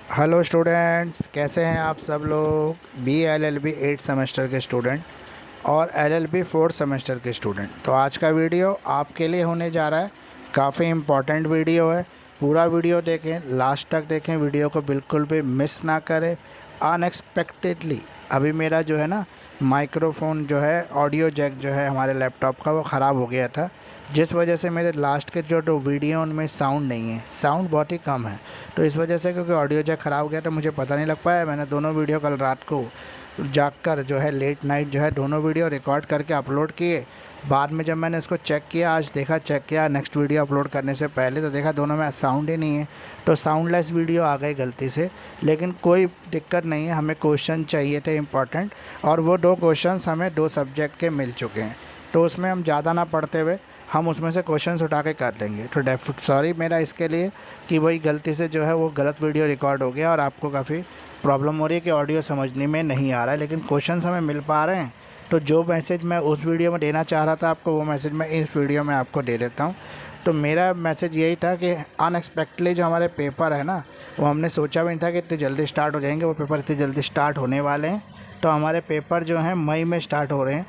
Hello students, कैसे हैं आप सब लोग। LLB 8 सेमेस्टर के स्टूडेंट और LLB 4 सेमेस्टर के स्टूडेंट। तो आज का वीडियो आपके लिए होने जा रहा है। काफ़ी इम्पॉर्टेंट वीडियो है। पूरा वीडियो देखें, लास्ट तक देखें, वीडियो को बिल्कुल भी मिस ना करें। अनएक्सपेक्टेडली अभी मेरा जो है ना माइक्रोफोन जो है, ऑडियो जैक जो है हमारे लैपटॉप का, वो ख़राब हो गया था, जिस वजह से मेरे लास्ट के जो वीडियो उनमें साउंड नहीं है, साउंड बहुत ही कम है। तो इस वजह से, क्योंकि ऑडियो जैक ख़राब हो गया तो मुझे पता नहीं लग पाया। मैंने दोनों वीडियो कल रात को जाग कर जो है लेट नाइट जो है दोनों वीडियो रिकॉर्ड करके अपलोड किए। बाद में जब मैंने इसको चेक किया, आज देखा, चेक किया नेक्स्ट वीडियो अपलोड करने से पहले, तो देखा दोनों में साउंड ही नहीं है। तो साउंडलेस वीडियो आ गई गलती से, लेकिन कोई दिक्कत नहीं है। हमें क्वेश्चन चाहिए थे इम्पॉर्टेंट, और वो 2 क्वेश्चंस हमें 2 सब्जेक्ट के मिल चुके हैं। तो उसमें हम ज़्यादा ना पढ़ते हुए हम उसमें से क्वेश्चंस उठा के कर लेंगे। तो सॉरी मेरा इसके लिए कि वही गलती से जो है वो गलत वीडियो रिकॉर्ड हो गया और आपको काफ़ी प्रॉब्लम हो रही है कि ऑडियो समझने में नहीं आ रहा है, लेकिन क्वेश्चंस हमें मिल पा रहे हैं। तो जो मैसेज मैं उस वीडियो में देना चाह रहा था आपको, वो मैसेज मैं इस वीडियो में आपको दे देता हूँ। तो मेरा मैसेज यही था कि अनएक्सपेक्टेडली जो हमारे पेपर है ना, वो हमने सोचा भी नहीं था कि इतने जल्दी स्टार्ट हो जाएंगे। वो पेपर इतनी जल्दी स्टार्ट होने वाले हैं। तो हमारे पेपर जो हैं मई में स्टार्ट हो रहे हैं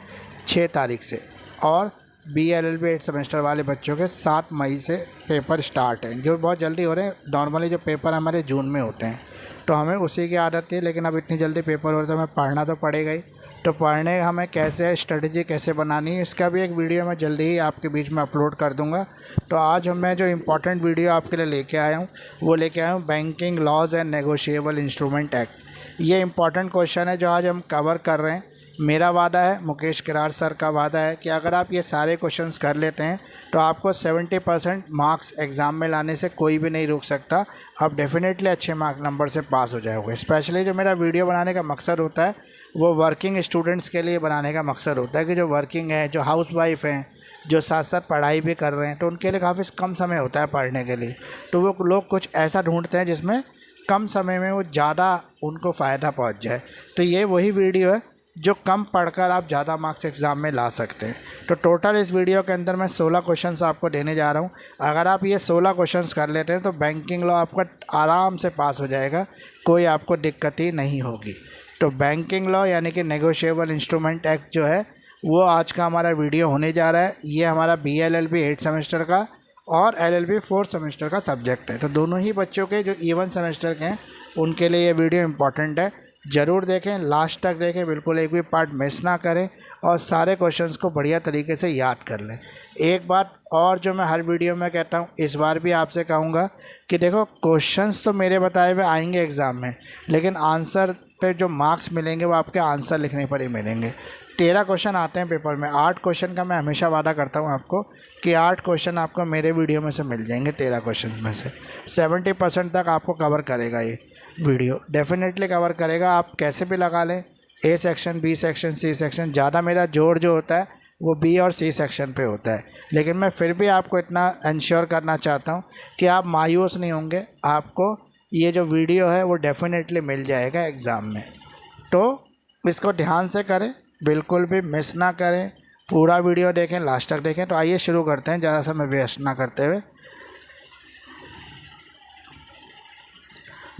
6 तारीख से, और LLB 8 सेमेस्टर वाले बच्चों के 7 मई से पेपर स्टार्ट हैं, जो बहुत जल्दी हो रहे हैं। नॉर्मली जो पेपर हमारे जून में होते हैं, तो हमें उसी की आदत थी, लेकिन अब इतनी जल्दी पेपर हो रहे तो हमें पढ़ना तो पड़ेगा ही। तो पढ़ने हमें कैसे स्ट्रेटजी कैसे बनानी है, इसका भी एक वीडियो मैं जल्दी ही आपके बीच में अपलोड कर दूंगा। तो आज मैं जो इम्पोर्टेंट वीडियो आपके लिए लेके आया हूँ, वो लेके आया हूँ banking laws and negotiable instrument act. ये इंपॉर्टेंट क्वेश्चन है जो आज हम कवर कर रहे हैं। मेरा वादा है, मुकेश किरार सर का वादा है कि अगर आप ये सारे क्वेश्चंस कर लेते हैं तो आपको 70% मार्क्स एग्ज़ाम में लाने से कोई भी नहीं रोक सकता। आप डेफिनेटली अच्छे नंबर से पास हो जाओगे। स्पेशली जो मेरा वीडियो बनाने का मकसद होता है, वो वर्किंग स्टूडेंट्स के लिए बनाने का मकसद होता है कि जो वर्किंग है, जो हाउस वाइफ हैं, जो साथ साथ पढ़ाई भी कर रहे हैं, तो उनके लिए काफ़ी कम समय होता है पढ़ने के लिए। तो वो लोग कुछ ऐसा ढूंढते हैं जिसमें कम समय में वो ज़्यादा उनको फ़ायदा पहुँच जाए। तो ये वही वीडियो है जो कम पढ़कर आप ज़्यादा मार्क्स एग्ज़ाम में ला सकते हैं। तो टोटल इस वीडियो के अंदर मैं 16 क्वेश्चंस आपको देने जा रहा हूं। अगर आप ये 16 क्वेश्चंस कर लेते हैं तो बैंकिंग लॉ आपका आराम से पास हो जाएगा, कोई आपको दिक्कत ही नहीं होगी। तो बैंकिंग लॉ यानी कि नेगोशिएबल इंस्ट्रूमेंट एक्ट जो है, वो आज का हमारा वीडियो होने जा रहा है। ये हमारा LLB 8 सेमेस्टर का और LLB 4 सेमेस्टर का सब्जेक्ट है। तो दोनों ही बच्चों के जो E1 सेमेस्टर के हैं, उनके लिए ये वीडियो इम्पॉर्टेंट है। ज़रूर देखें, लास्ट तक देखें, बिल्कुल एक भी पार्ट मिस ना करें, और सारे क्वेश्चंस को बढ़िया तरीके से याद कर लें। एक बात और जो मैं हर वीडियो में कहता हूँ, इस बार भी आपसे कहूँगा कि देखो, क्वेश्चंस तो मेरे बताए हुए आएंगे एग्ज़ाम में, लेकिन आंसर पे जो मार्क्स मिलेंगे वो आपके आंसर लिखने पर ही मिलेंगे। 13 क्वेश्चन आते हैं पेपर में। 8 क्वेश्चन का मैं हमेशा वादा करता हूँ आपको कि 8 क्वेश्चन आपको मेरे वीडियो में से मिल जाएंगे। 13 क्वेश्चन में से 70% तक आपको कवर करेगा, ये वीडियो डेफिनेटली कवर करेगा। आप कैसे भी लगा लें, A section, B section, C section, ज़्यादा मेरा जोर जो होता है वो B और C सेक्शन पे होता है, लेकिन मैं फिर भी आपको इतना इंश्योर करना चाहता हूँ कि आप मायूस नहीं होंगे। आपको ये जो वीडियो है वो डेफिनेटली मिल जाएगा एग्ज़ाम में। तो इसको ध्यान से करें, बिल्कुल भी मिस ना करें, पूरा वीडियो देखें, लास्ट तक देखें। तो आइए शुरू करते हैं, ज़्यादा समय वेस्ट ना करते हुए।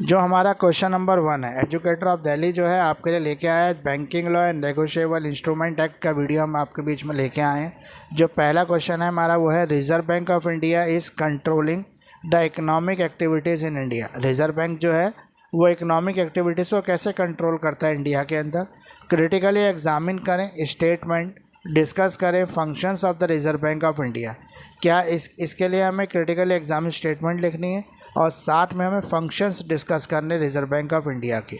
जो हमारा क्वेश्चन नंबर 1 है, एजुकेटर ऑफ दिल्ली जो है आपके लिए लेके आया है banking law and negotiable instrument act का वीडियो हम आपके बीच में लेके आए हैं। जो पहला क्वेश्चन है हमारा वो है, reserve bank of India is controlling the economic activities in India. Reserve bank जो है वो इकोनॉमिक एक्टिविटीज़ को कैसे कंट्रोल करता है इंडिया के अंदर। क्रिटिकली एग्जामिन करें स्टेटमेंट, डिस्कस करें functions of the Reserve bank of India. क्या इसके लिए हमें क्रिटिकली एग्जामिन स्टेटमेंट लिखनी है, और साथ में हमें फंक्शंस डिस्कस करने रिजर्व बैंक ऑफ इंडिया के।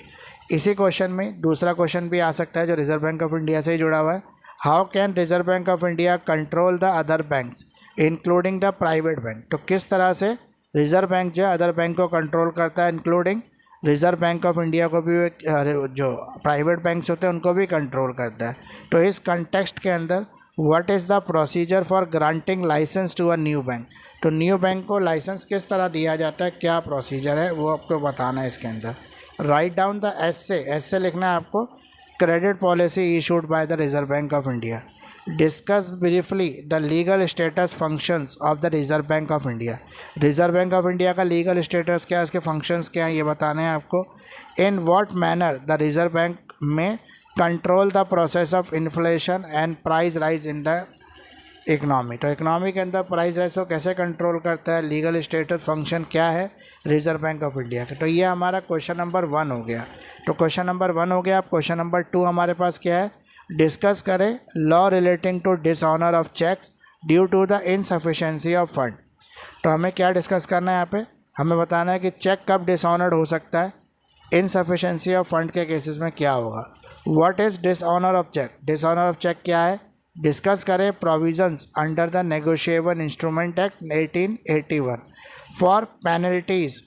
इसी क्वेश्चन में दूसरा क्वेश्चन भी आ सकता है जो रिजर्व बैंक ऑफ इंडिया से ही जुड़ा हुआ है। How can reserve bank of India control the other banks including the private bank. तो किस तरह से रिजर्व बैंक जो है अदर बैंक को कंट्रोल करता है, including reserve bank of India को भी, जो प्राइवेट बैंक्स होते हैं उनको भी कंट्रोल करता है। तो इस कंटेक्स्ट के अंदर what is the procedure for granting licence to a new bank. तो न्यू बैंक को लाइसेंस किस तरह दिया जाता है, क्या प्रोसीजर है, वो आपको बताना है इसके अंदर। राइट डाउन द एस्से लिखना है आपको, credit policy issued by the Reserve bank of India. Discuss briefly the legal status functions of the Reserve bank of India. Reserve bank of India का लीगल स्टेटस क्या है, इसके functions क्या हैं, ये बताने हैं आपको। In what manner the Reserve Bank may control the process of inflation and price rise in the economy. तो इकनॉमी के अंदर प्राइस राइज को कैसे कंट्रोल करता है, लीगल स्टेटस फंक्शन क्या है रिजर्व बैंक ऑफ इंडिया का। तो ये हमारा क्वेश्चन नंबर 1 हो गया। तो क्वेश्चन नंबर 1 हो गया। अब क्वेश्चन नंबर 2 हमारे पास क्या है, डिस्कस करें law relating to dishonour of cheques due to the insufficiency of fund. तो हमें क्या डिस्कस करना है यहाँ पे, हमें बताना है कि चेक कब डिसऑनर्ड हो सकता है, इनसफिशेंसी ऑफ फंड के केसेस में क्या होगा। What is dishonour of cheque, dishonour of cheque क्या है। डिस्कस करें provisions under the negotiable instrument act 1881 for penalties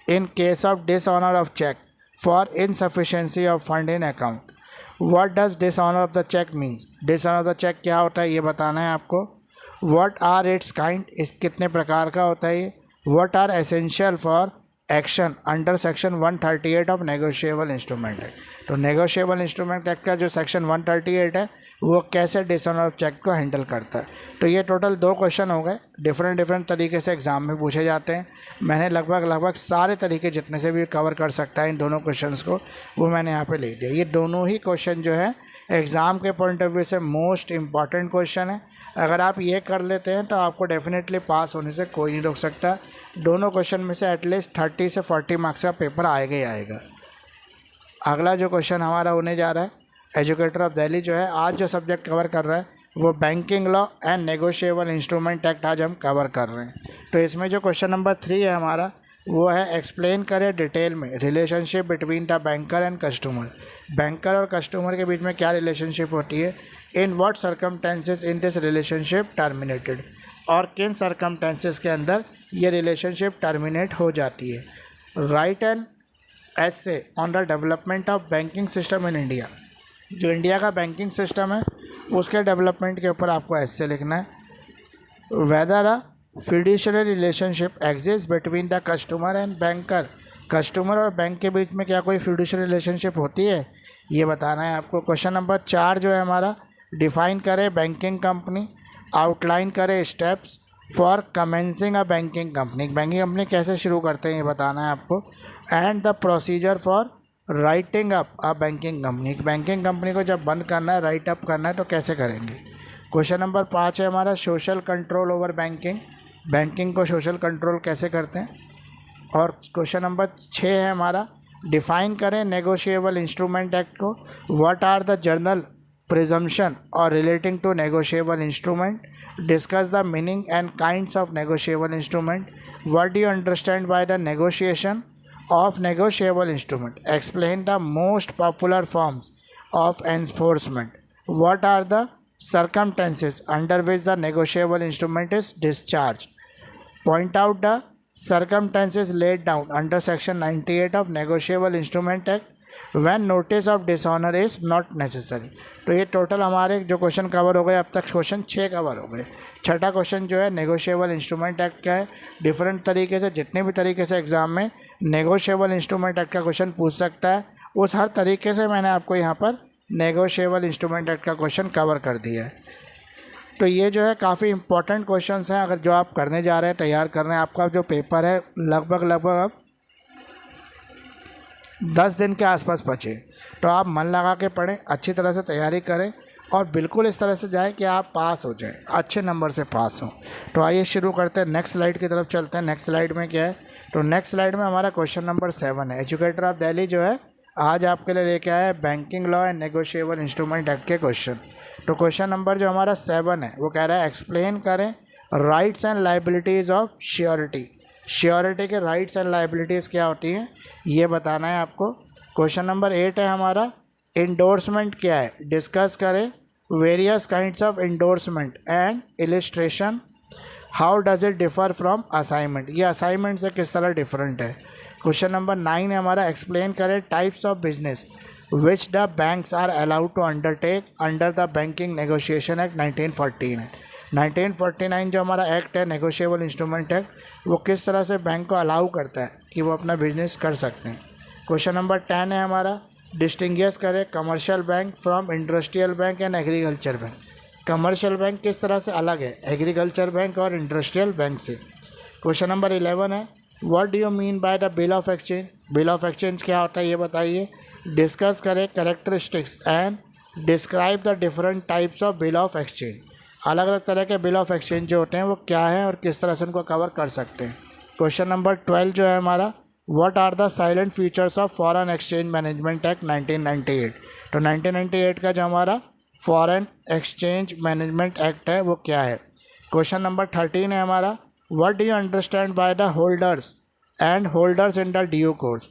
in case of dishonour of cheque for insufficiency of fund in account. What does dishonour of the cheque means, dishonour of the cheque क्या होता है ये बताना है आपको। What are it's kind, इस कितने प्रकार का होता है ये। What are essential for action under section 138 of negotiable instrument act. तो नेगोशिएबल इंस्ट्रूमेंट एक्ट का जो सेक्शन 138 है वो कैसे डिसऑनर ऑफ चेक को हैंडल करता है। तो ये टोटल 2 क्वेश्चन हो गए, डिफरेंट तरीके से एग्ज़ाम में पूछे जाते हैं। मैंने लगभग सारे तरीके जितने से भी कवर कर सकता है इन दोनों क्वेश्चंस को वो मैंने यहाँ पे ले दिया। ये दोनों ही क्वेश्चन जो है एग्ज़ाम के पॉइंट ऑफ व्यू से मोस्ट इम्पॉर्टेंट क्वेश्चन है। अगर आप ये कर लेते हैं तो आपको डेफिनेटली पास होने से कोई नहीं रोक सकता। दोनों क्वेश्चन में से एटलीस्ट 30 से 40 मार्क्स का पेपर आएगा ही आएगा। अगला जो क्वेश्चन हमारा होने जा रहा है, एजुकेटर ऑफ दिल्ली जो है आज जो सब्जेक्ट कवर कर रहा है वो banking law and negotiable instrument act आज हम कवर कर रहे हैं। तो इसमें जो क्वेश्चन नंबर 3 है हमारा वो है एक्सप्लेन करें डिटेल में relationship between the banker and customer. Banker और कस्टमर के बीच में क्या रिलेशनशिप होती है, in what circumstances in this relationship terminated, और किन सर्कमस्टेंसेस के अंदर ये रिलेशनशिप टर्मिनेट हो जाती है। Right an essay on the development of banking system in India. जो इंडिया का बैंकिंग सिस्टम है उसके डेवलपमेंट के ऊपर आपको एसे लिखना है। Weather a fiduciary relationship exist between the customer and banker, customer और बैंक के बीच में क्या कोई फिड्यूशियरी रिलेशनशिप होती है ये बताना है आपको। क्वेश्चन नंबर 4 जो है हमारा, डिफाइन करें बैंकिंग कंपनी, आउटलाइन करें steps for commencing a banking company. Banking company कैसे शुरू करते हैं ये बताना है आपको। And the procedure for writing up a banking company, banking company को जब बंद करना है, राइट अप करना है तो कैसे करेंगे। क्वेश्चन नंबर 5 है हमारा, social control over banking, banking को सोशल कंट्रोल कैसे करते हैं। और क्वेश्चन नंबर 6 है हमारा, डिफाइन करें नेगोशिएबल इंस्ट्रूमेंट एक्ट को। What are the general presumption or relating to negotiable instrument, discuss the meaning and kinds of negotiable instrument, what do you understand by the negotiation of negotiable instrument, explain the most popular forms of enforcement, what are the circumstances under which the negotiable instrument is discharged, point out the circumstances laid down under section 98 of negotiable instrument act when notice of dishonor is not necessary। तो ये total हमारे जो question cover हो गए, अब तक question 6 cover हो गए। छठा क्वेश्चन जो है नेगोशिएबल इंस्ट्रूमेंट एक्ट क्या है। डिफरेंट तरीके से जितने भी तरीके से एग्ज़ाम में नेगोशिएबल इंस्ट्रूमेंट एक्ट का क्वेश्चन पूछ सकता है, उस हर तरीके से मैंने आपको यहाँ पर नेगोशिएबल इंस्ट्रूमेंट एक्ट का क्वेश्चन कवर कर दिया है। तो ये जो है काफ़ी इंपॉर्टेंट क्वेश्चंस हैं, अगर जो आप करने जा रहे हैं, तैयार कर रहे हैं। आपका जो पेपर है लगभग अब 10 दिन के आसपास बचे, तो आप मन लगा के पढ़ें, अच्छी तरह से तैयारी करें और बिल्कुल इस तरह से जाए कि आप पास हो जाएं, अच्छे नंबर से पास हों। तो आइए शुरू करते हैं, नेक्स्ट स्लाइड की तरफ चलते हैं। नेक्स्ट स्लाइड में क्या है, तो नेक्स्ट स्लाइड में हमारा क्वेश्चन नंबर 7 है। एजुकेटर ऑफ दिल्ली जो है आज आपके लिए लेके आया है banking law and negotiable instrument act के क्वेश्चन। तो क्वेश्चन नंबर जो हमारा 7 है वो कह रहा है एक्सप्लेन करें rights and liabilities of surety. Surety के राइट्स एंड लाइबिलिटीज़ क्या होती हैं ये बताना है आपको। क्वेश्चन नंबर 8 है हमारा, इंडोर्समेंट क्या है, डिस्कस करें various kinds of endorsement and illustration, how does it differ from assignment, ये असाइनमेंट से किस तरह डिफरेंट है। क्वेश्चन नंबर 9 है हमारा, एक्सप्लेन करें types of business which the banks are allowed to undertake under the banking negotiation act 1949। 1949 जो हमारा एक्ट है नेगोशिएबल इंस्ट्रूमेंट एक्ट, वो किस तरह से बैंक को अलाउ करता है कि वो अपना बिजनेस कर सकते हैं। क्वेश्चन नंबर 10 है हमारा, डिस्टिंग्विश करें commercial bank from industrial bank and agriculture bank. Commercial bank किस तरह से अलग है एग्रीकल्चर बैंक और इंडस्ट्रियल बैंक से। क्वेश्चन नंबर 11 है, what do you mean by the bill of exchange. Bill of exchange क्या होता है ये बताइए। डिस्कस करें characteristics and describe the different types of bill of exchange. अलग अलग तरह के बिल ऑफ एक्सचेंज जो होते हैं वो क्या हैं और किस तरह से उनको कवर कर सकते हैं। क्वेश्चन नंबर 12 जो है हमारा, what are the silent features of foreign exchange management act 1998। तो 1998 का जो हमारा फॉरेन एक्सचेंज मैनेजमेंट एक्ट है वो क्या है। क्वेश्चन नंबर 13 है हमारा, what do you understand by the holders and holders in the due course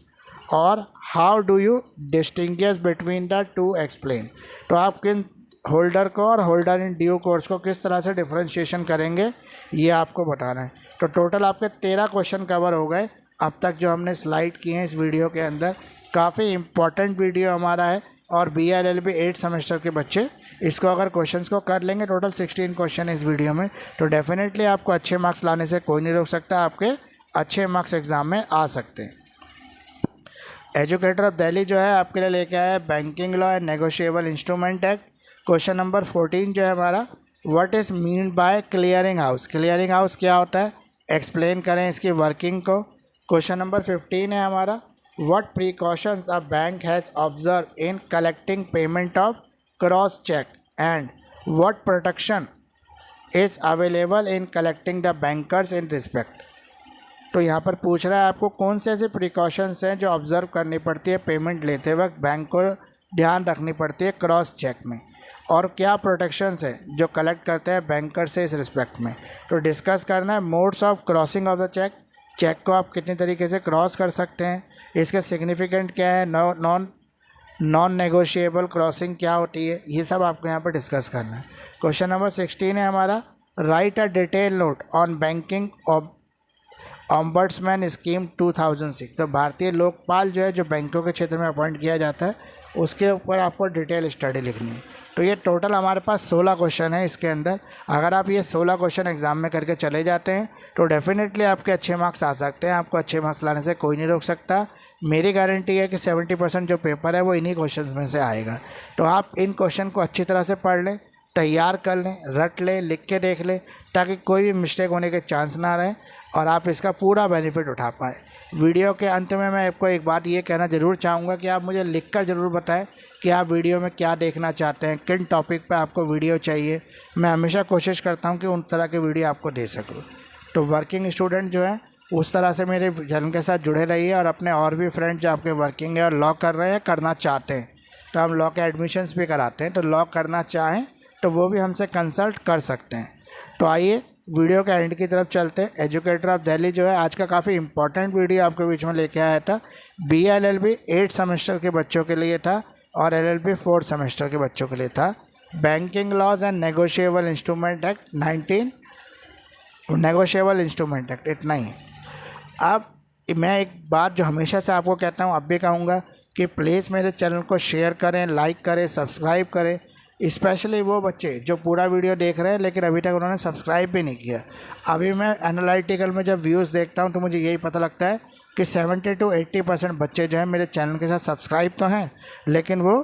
or how do you distinguish between the two explain. तो आप किन होल्डर को और होल्डर इन ड्यू कोर्स को किस तरह से डिफ्रेंशिएशन करेंगे ये आपको बताना है। तो टोटल आपके 13 क्वेश्चन कवर हो गए अब तक जो हमने स्लाइड किए हैं इस वीडियो के अंदर। काफ़ी इम्पॉर्टेंट वीडियो हमारा है और BLLB 8 सेमेस्टर के बच्चे इसको अगर क्वेश्चंस को कर लेंगे, टोटल 16 क्वेश्चन है इस वीडियो में, तो डेफिनेटली आपको अच्छे मार्क्स लाने से कोई नहीं रोक सकता, आपके अच्छे मार्क्स एग्ज़ाम में आ सकते हैं। एजुकेटर ऑफ दिल्ली जो है आपके लिए लेके आया है banking law and negotiable instrument act. Question number 14 जो है हमारा, what is mean by clearing house. Clearing house क्या होता है एक्सप्लेन करें इसकी वर्किंग को। क्वेश्चन नंबर 15 है हमारा, what precautions a bank has observe in collecting payment of cross cheque and what protection is available in collecting the bankers in respect. तो यहाँ पर पूछ रहा है आपको कौन से ऐसे प्रिकॉशंस हैं जो ऑब्ज़र्व करनी पड़ती है पेमेंट लेते वक्त, बैंक को ध्यान रखनी पड़ती है क्रॉस चेक में, और क्या प्रोटेक्शंस है जो कलेक्ट करते हैं बैंकर से इस रिस्पेक्ट में। तो डिस्कस करना है modes of crossing of the cheque, cheque को आप कितनी तरीके से क्रॉस कर सकते हैं, इसका सिग्निफिकेंट क्या है, नॉन नेगोशिएबल क्रॉसिंग क्या होती है, ये सब आपको यहाँ पर डिस्कस करना है। क्वेश्चन नंबर 16 है हमारा, right a detail note on banking ombudsman scheme 2006। तो भारतीय लोकपाल जो है जो बैंकों के क्षेत्र में अपॉइंट किया जाता है उसके ऊपर आपको डिटेल स्टडी लिखनी है। तो ये टोटल हमारे पास 16 क्वेश्चन है इसके अंदर। अगर आप ये 16 क्वेश्चन एग्जाम में करके चले जाते हैं तो डेफिनेटली आपके अच्छे मार्क्स आ सकते हैं, आपको अच्छे मार्क्स लाने से कोई नहीं रोक सकता। मेरी गारंटी है कि 70% जो पेपर है वो इन्हीं क्वेश्चन में से आएगा। तो आप इन क्वेश्चन को अच्छी तरह से पढ़ लें, तैयार कर लें, रट लें, लिख के देख लें, ताकि कोई भी मिस्टेक होने के चांस ना रहें और आप इसका पूरा बेनिफिट उठा पाएँ। वीडियो के अंत में मैं आपको एक बात ये कहना ज़रूर चाहूँगा कि आप मुझे लिखकर ज़रूर बताएं कि आप वीडियो में क्या देखना चाहते हैं, किन टॉपिक पे आपको वीडियो चाहिए। मैं हमेशा कोशिश करता हूँ कि उन तरह के वीडियो आपको दे सकूँ। तो वर्किंग स्टूडेंट जो है उस तरह से मेरे चैनल के साथ जुड़े रहिए और अपने और भी फ्रेंड जो आपके वर्किंग है और लॉ कर रहे हैं, करना चाहते हैं, तो हम लॉ के एडमिशन्स भी कराते हैं, तो लॉ करना चाहें तो वो भी हमसे कंसल्ट कर सकते हैं। तो आइए वीडियो के एंड की तरफ चलते हैं। एजुकेटर ऑफ दिल्ली जो है आज का काफ़ी इंपॉर्टेंट वीडियो आपके बीच में लेके आया था। BLLB 8 सेमेस्टर के बच्चों के लिए था और LLB 4 सेमेस्टर के बच्चों के लिए था। Banking laws and negotiable instrument act 19 negotiable instrument act, इतना ही है। अब मैं एक बात जो हमेशा से आपको कहता हूँ अब भी कहूँगा कि प्लीज़ मेरे चैनल को शेयर करें, लाइक करें, सब्सक्राइब करें। स्पेशली वो बच्चे जो पूरा वीडियो देख रहे हैं लेकिन अभी तक उन्होंने सब्सक्राइब भी नहीं किया। अभी मैं एनालिटिकल में जब व्यूज़ देखता हूं तो मुझे यही पता लगता है कि 70 to 80% बच्चे जो हैं मेरे चैनल के साथ सब्सक्राइब तो हैं, लेकिन वो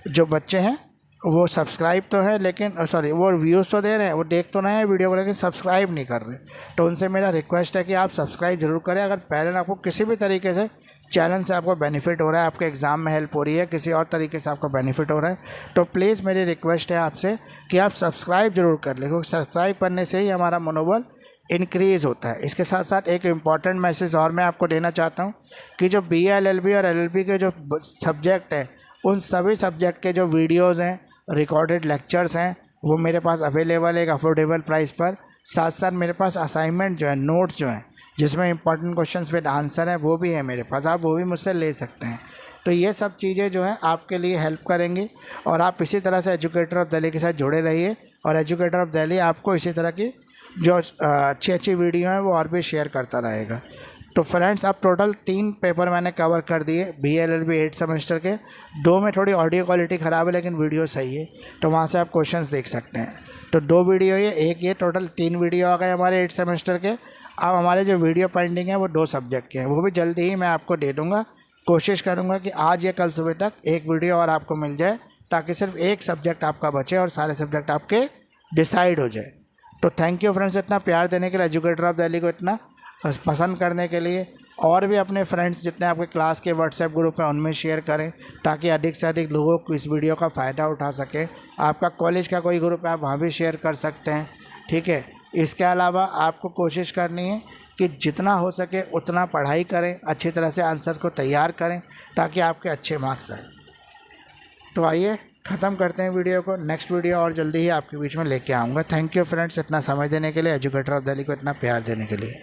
जो बच्चे हैं वो सब्सक्राइब तो है लेकिन वो व्यूज़ तो दे रहे हैं, वो देख तो नहीं है वीडियो को, लेकिन सब्सक्राइब नहीं कर रहे। तो उनसे मेरा रिक्वेस्ट है कि आप सब्सक्राइब ज़रूर करें। अगर पहले आपको किसी भी तरीके से चैनल से आपको बेनिफिट हो रहा है, आपके एग्ज़ाम में हेल्प हो रही है, किसी और तरीके से आपको बेनिफिट हो रहा है, तो प्लीज़ मेरी रिक्वेस्ट है आपसे कि आप सब्सक्राइब ज़रूर कर लें, क्योंकि सब्सक्राइब करने से ही हमारा मनोबल इंक्रीज़ होता है। इसके साथ साथ एक इम्पॉर्टेंट मैसेज और मैं आपको देना चाहता हूँ कि जो BLLB और LLB के जो सब्जेक्ट हैं उन सभी सब्जेक्ट के जो वीडियोज़ हैं, रिकॉर्डेड लेक्चर्स हैं, वो मेरे पास अवेलेबल है एक अफोर्डेबल प्राइस पर। साथ साथ मेरे पास असाइनमेंट जो है, नोट्स जो हैं जिसमें इंपॉर्टेंट क्वेश्चंस विद आंसर है, वो भी है मेरे पास, आप वो भी मुझसे ले सकते हैं। तो ये सब चीज़ें जो हैं आपके लिए हेल्प करेंगी और आप इसी तरह से एजुकेटर ऑफ दिल्ली के साथ जुड़े रहिए और एजुकेटर ऑफ दिल्ली आपको इसी तरह की जो अच्छी अच्छी वीडियो हैं वो और भी शेयर करता रहेगा। तो फ्रेंड्स अब टोटल 3 पेपर मैंने कवर कर दिए BLLB 8 सेमेस्टर के। 2 में थोड़ी ऑडियो क्वालिटी ख़राब है लेकिन वीडियो सही है, तो वहाँ से आप क्वेश्चंस देख सकते हैं। तो 2 वीडियो ये, एक ये, टोटल 3 वीडियो आ गए हमारे 8 सेमेस्टर के। अब हमारे जो वीडियो पेंडिंग है वो 2 सब्जेक्ट के हैं, वो भी जल्दी ही मैं आपको दे दूँगा। कोशिश करूँगा कि आज या कल सुबह तक एक वीडियो और आपको मिल जाए ताकि सिर्फ एक सब्जेक्ट आपका बचे और सारे सब्जेक्ट आपके डिसाइड हो जाए। तो थैंक यू फ्रेंड्स, इतना प्यार देने के लिए, एजुकेटर ऑफ दिल्ली को इतना पसंद करने के लिए। और भी अपने फ्रेंड्स जितने आपके क्लास के व्हाट्सएप ग्रुप हैं उनमें शेयर करें ताकि अधिक से अधिक लोगों को इस वीडियो का फ़ायदा उठा सके। आपका कॉलेज का कोई ग्रुप है आप वहाँ भी शेयर कर सकते हैं, ठीक है। इसके अलावा आपको कोशिश करनी है कि जितना हो सके उतना पढ़ाई करें, अच्छी तरह से आंसर को तैयार करें ताकि आपके अच्छे मार्क्स आए। तो आइए ख़त्म करते हैं वीडियो को। नेक्स्ट वीडियो और जल्दी ही आपके बीच में लेके आऊँगा। थैंक यू फ्रेंड्स, इतना समय देने के लिए, एजुकेटर ऑफ दिल्ली को इतना प्यार देने के लिए।